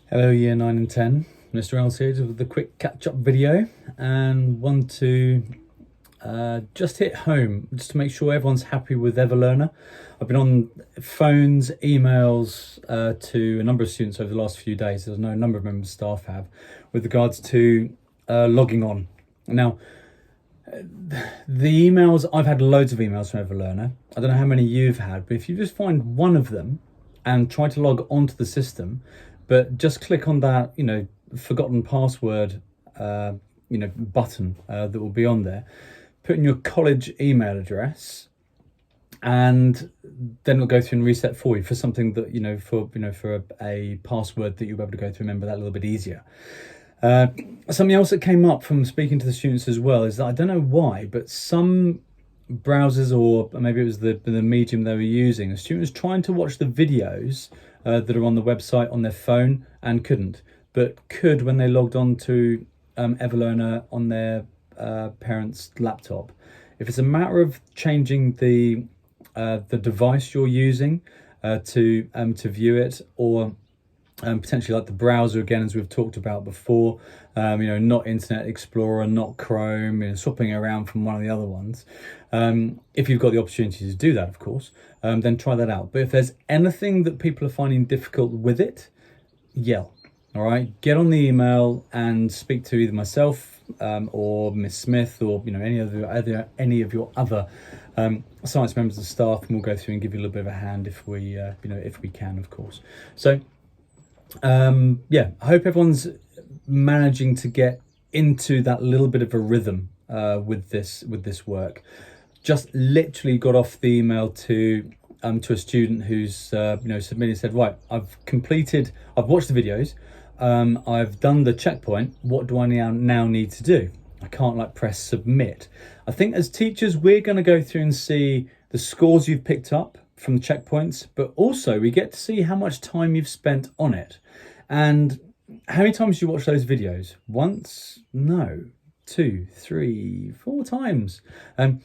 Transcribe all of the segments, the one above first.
Hello Year 9 and 10, Mr. L here with the quick catch-up video, and want to just hit home just to make sure everyone's happy with Everlearner. I've been on phones, emails to a number of students over the last few days, as I know a number of members of staff have, with regards to logging on. Now, the emails, I've had loads of emails from Everlearner. I don't know how many you've had, but if you just find one of them and try to log onto the system, but just click on that, forgotten password, button that will be on there. Put in your college email address, and then it'll go through and reset for you for something that for a password that you'll be able to go to remember that a little bit easier. Something else that came up from speaking to the students as well is that I don't know why, but some browsers, or maybe it was the medium they were using, the students trying to watch the videos that are on the website on their phone and couldn't, but could when they logged on to Everlearner on their parents' laptop. If it's a matter of changing the device you're using to view it, or potentially like the browser again, as we've talked about before, not Internet Explorer, not Chrome, swapping around from one of the other ones. If you've got the opportunity to do that, of course, then try that out. But if there's anything that people are finding difficult with it, yell. All right, get on the email and speak to either myself or Miss Smith, or any of your other science members of staff, and we'll go through and give you a little bit of a hand if we can, of course. So I hope everyone's managing to get into that little bit of a rhythm with this work. Just literally got off the email to a student who's submitted, said, right, I've watched the videos, I've done the checkpoint, what do I now need to do? I can't press submit. I think as teachers we're going to go through and see the scores you've picked up from the checkpoints, but also we get to see how much time you've spent on it. And how many times do you watch those videos? Once? No. 2, 3, 4 times. How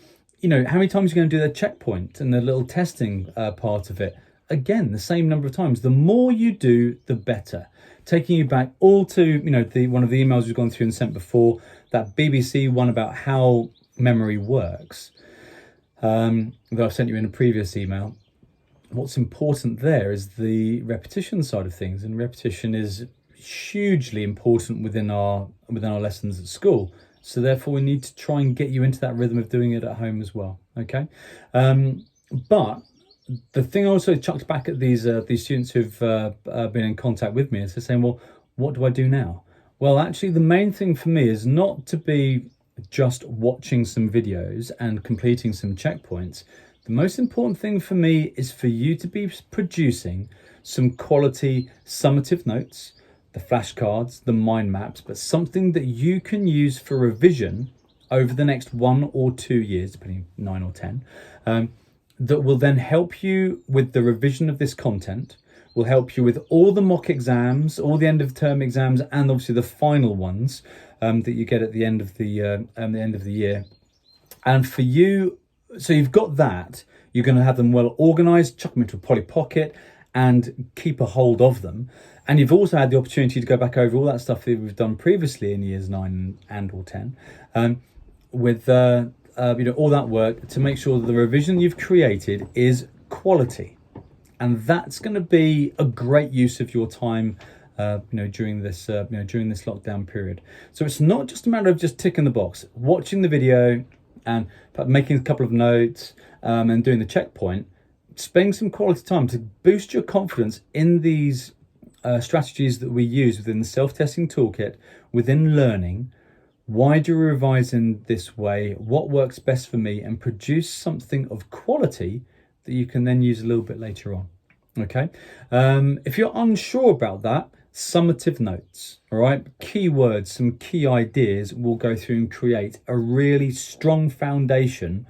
many times are you going to do the checkpoint and the little testing part of it? Again, the same number of times. The more you do, the better. Taking you back all to, one of the emails we've gone through and sent before, that BBC one about how memory works, that I've sent you in a previous email. What's important there is the repetition side of things, and repetition is hugely important within our lessons at school. So therefore, we need to try and get you into that rhythm of doing it at home as well. Okay, but the thing I also chucked back at these students who've been in contact with me is they're saying, well, what do I do now? Well, actually, the main thing for me is not to be just watching some videos and completing some checkpoints. The most important thing for me is for you to be producing some quality summative notes, the flashcards, the mind maps, but something that you can use for revision over the next 1 or 2 years, depending 9 or 10, that will then help you with the revision of this content, will help you with all the mock exams, all the end of term exams, and obviously the final ones that you get at the end of the year. And for you, so you've got that, you're going to have them well organized, chuck them into a Polly Pocket and keep a hold of them. And you've also had the opportunity to go back over all that stuff that we've done previously in years 9 and or 10, with all that work to make sure that the revision you've created is quality. And that's going to be a great use of your time during this lockdown period. So it's not just a matter of just ticking the box, watching the video and making a couple of notes and doing the checkpoint. Spending some quality time to boost your confidence in these strategies that we use within the self-testing toolkit, within learning. Why do we revise in this way? What works best for me? And produce something of quality that you can then use a little bit later on. Okay. If you're unsure about that, summative notes, all right, keywords, some key ideas, will go through and create a really strong foundation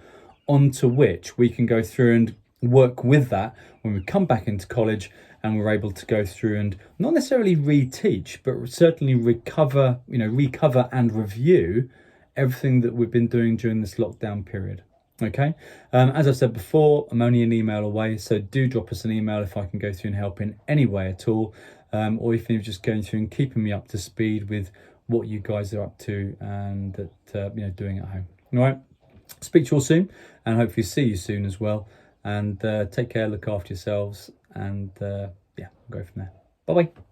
onto which we can go through and work with that when we come back into college, and we're able to go through and not necessarily reteach, but certainly recover and review everything that we've been doing during this lockdown period. Okay, as I said before, I'm only an email away, so do drop us an email if I can go through and help in any way at all. or if you're just going through and keeping me up to speed with what you guys are up to and that doing at home. All right, speak to you all soon, and hopefully see you soon as well. And take care, look after yourselves, and yeah, we'll go from there. Bye bye.